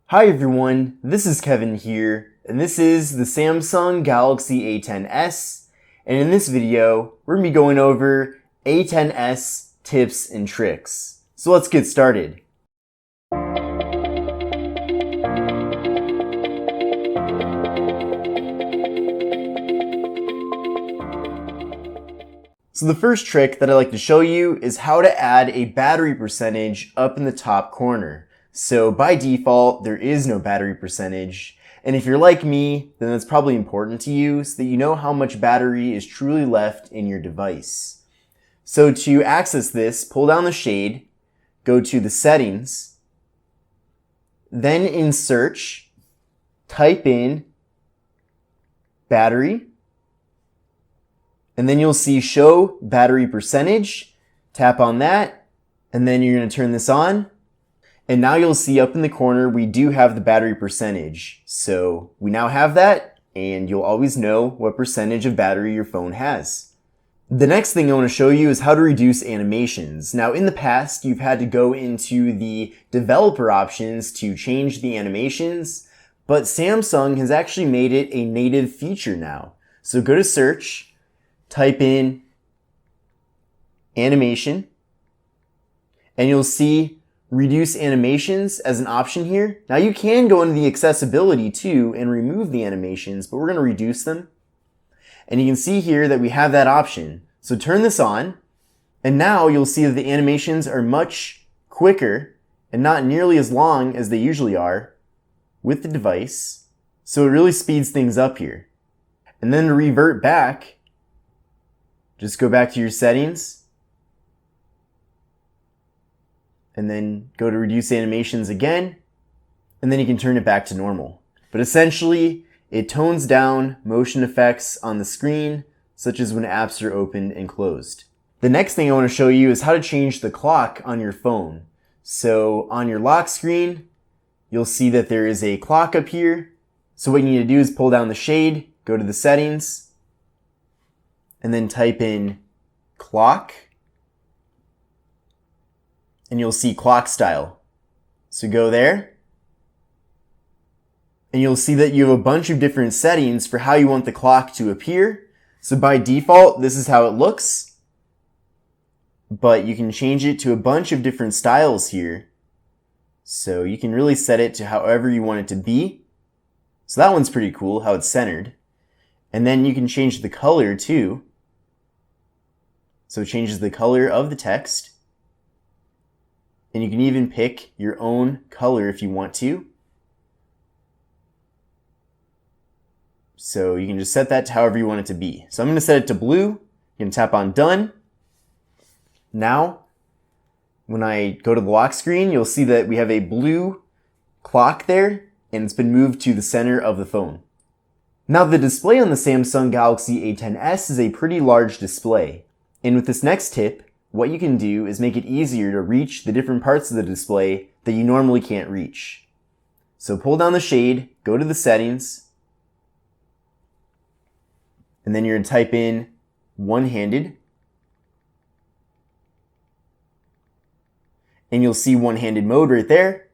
Hi everyone, this is Kevin here, and this is the Samsung Galaxy A10s, and in this video, we're going to be going over A10s tips and tricks. So let's get started. So the first trick that I like to show you is how to add a battery percentage up in the top corner. So by default, there is no battery percentage. And if you're like me, then that's probably important to you so that you know how much battery is truly left in your device. So to access this, pull down the shade, go to the settings, then in search, type in battery, and then you'll see show battery percentage. Tap on that, and then you're going to turn this on. And now you'll see up in the corner, we do have the battery percentage. So we now have that, and you'll always know what percentage of battery your phone has. The next thing I want to show you is how to reduce animations. Now in the past, you've had to go into the developer options to change the animations, but Samsung has actually made it a native feature now. So go to search, type in animation, and you'll see reduce animations as an option here. Now you can go into the accessibility too and remove the animations, but we're going to reduce them. And you can see here that we have that option. So turn this on, and now you'll see that the animations are much quicker and not nearly as long as they usually are with the device. So it really speeds things up here. And then to revert back, just go back to your settings, and then go to reduce animations again, and then you can turn it back to normal. But essentially, it tones down motion effects on the screen, such as when apps are opened and closed. The next thing I want to show you is how to change the clock on your phone. So on your lock screen, you'll see that there is a clock up here. So what you need to do is pull down the shade, go to the settings, and then type in clock, and you'll see clock style. So go there, and you'll see that you have a bunch of different settings for how you want the clock to appear. So by default, this is how it looks, but you can change it to a bunch of different styles here. So you can really set it to however you want it to be. So that one's pretty cool, how it's centered. And then you can change the color too. So it changes the color of the text. And you can even pick your own color if you want to. So you can just set that to however you want it to be. So I'm going to set it to blue. You can tap on done. Now, when I go to the lock screen, you'll see that we have a blue clock there, and it's been moved to the center of the phone. Now the display on the Samsung Galaxy A10s is a pretty large display. And with this next tip, what you can do is make it easier to reach the different parts of the display that you normally can't reach. So pull down the shade, go to the settings, and then you're going to type in one-handed, and you'll see one-handed mode right there.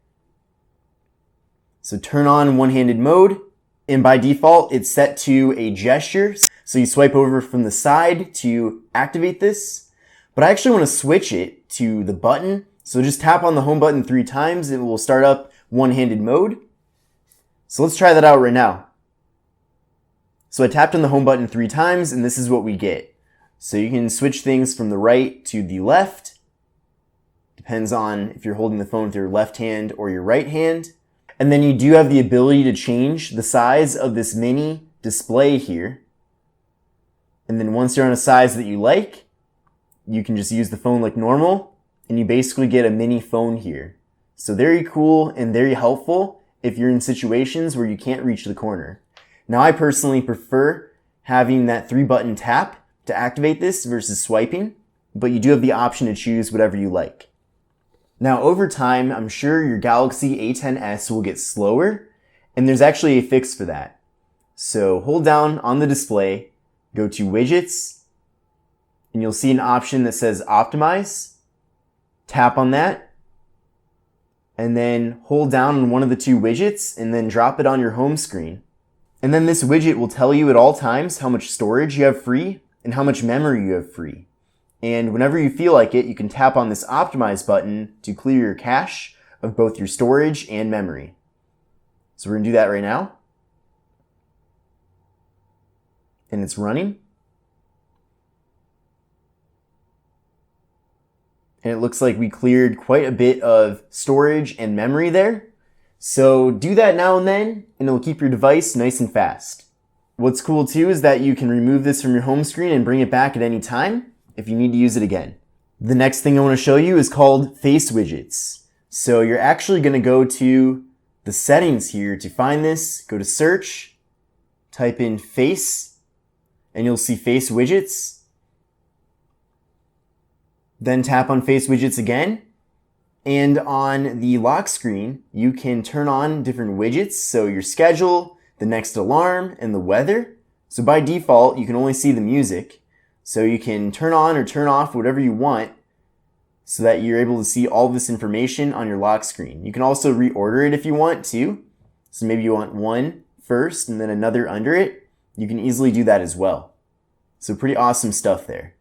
So turn on one-handed mode, and by default it's set to a gesture. So you swipe over from the side to activate this. But I actually want to switch it to the button. So just tap on the home button 3 times and it will start up one-handed mode. So let's try that out right now. So I tapped on the home button 3 times and this is what we get. So you can switch things from the right to the left. Depends on if you're holding the phone with your left hand or your right hand. And then you do have the ability to change the size of this mini display here. And then once you're on a size that you like, you can just use the phone like normal, and you basically get a mini phone here. So very cool and very helpful if you're in situations where you can't reach the corner. Now I personally prefer having that 3-button tap to activate this versus swiping, but you do have the option to choose whatever you like. Now over time, I'm sure your Galaxy A10s will get slower, and there's actually a fix for that. So hold down on the display, go to widgets, and you'll see an option that says optimize. Tap on that, and then hold down on one of the two widgets and then drop it on your home screen. And then this widget will tell you at all times how much storage you have free and how much memory you have free. And whenever you feel like it, you can tap on this optimize button to clear your cache of both your storage and memory. So we're gonna do that right now. And it's running. And it looks like we cleared quite a bit of storage and memory there. So do that now and then, and it'll keep your device nice and fast. What's cool too is that you can remove this from your home screen and bring it back at any time if you need to use it again. The next thing I want to show you is called face widgets. So you're actually going to go to the settings here to find this, go to search, type in face, and you'll see face widgets. Then tap on face widgets again. And on the lock screen, you can turn on different widgets. So your schedule, the next alarm, and the weather. So by default, you can only see the music. So you can turn on or turn off whatever you want so that you're able to see all this information on your lock screen. You can also reorder it if you want to. So maybe you want one first and then another under it. You can easily do that as well. So pretty awesome stuff there.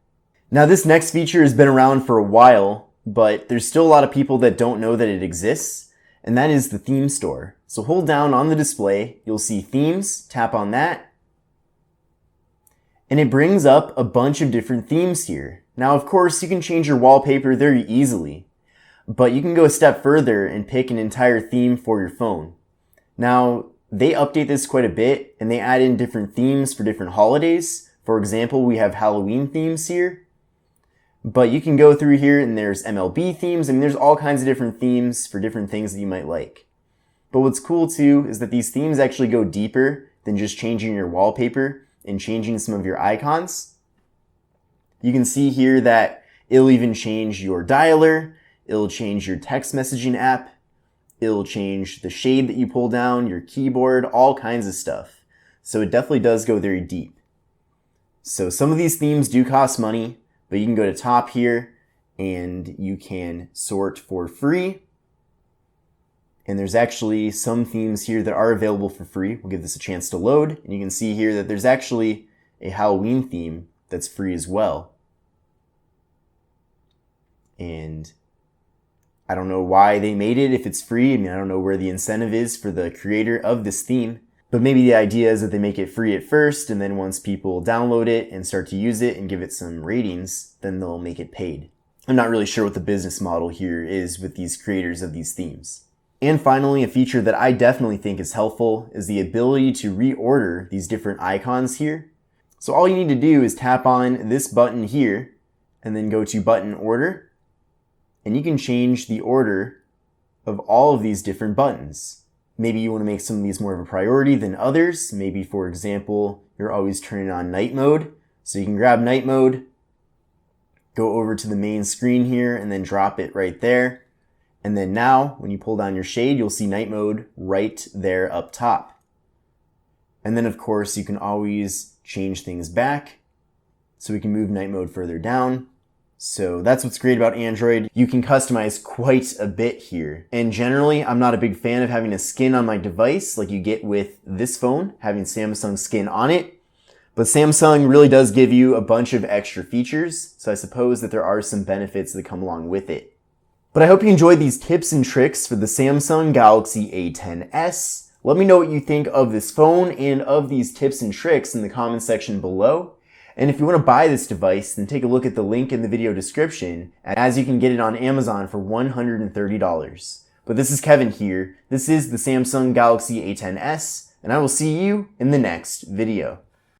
Now this next feature has been around for a while, but there's still a lot of people that don't know that it exists, and that is the theme store. So hold down on the display, you'll see themes, tap on that, and it brings up a bunch of different themes here. Now of course you can change your wallpaper very easily, but you can go a step further and pick an entire theme for your phone. Now they update this quite a bit, and they add in different themes for different holidays. For example, we have Halloween themes here. But you can go through here and there's MLB themes. I mean, there's all kinds of different themes for different things that you might like. But what's cool too is that these themes actually go deeper than just changing your wallpaper and changing some of your icons. You can see here that it'll even change your dialer, it'll change your text messaging app, it'll change the shade that you pull down, your keyboard, all kinds of stuff. So it definitely does go very deep. So some of these themes do cost money, but you can go to top here and you can sort for free. And there's actually some themes here that are available for free. We'll give this a chance to load. And you can see here that there's actually a Halloween theme that's free as well. And I don't know why they made it if it's free. I mean, I don't know where the incentive is for the creator of this theme. But maybe the idea is that they make it free at first, and then once people download it and start to use it and give it some ratings, then they'll make it paid. I'm not really sure what the business model here is with these creators of these themes. And finally, a feature that I definitely think is helpful is the ability to reorder these different icons here. So all you need to do is tap on this button here, and then go to button order, and you can change the order of all of these different buttons. Maybe you want to make some of these more of a priority than others. Maybe, for example, you're always turning on night mode. So you can grab night mode, go over to the main screen here, and then drop it right there. And then now, when you pull down your shade, you'll see night mode right there up top. And then, of course, you can always change things back. So we can move night mode further down. So that's what's great about Android. You can customize quite a bit here. And generally, I'm not a big fan of having a skin on my device like you get with this phone, having Samsung skin on it. But Samsung really does give you a bunch of extra features, so I suppose that there are some benefits that come along with it. But I hope you enjoyed these tips and tricks for the Samsung Galaxy A10s. Let me know what you think of this phone and of these tips and tricks in the comment section below. And if you want to buy this device, then take a look at the link in the video description, as you can get it on Amazon for $130. But this is Kevin here. This is the Samsung Galaxy A10s, and I will see you in the next video.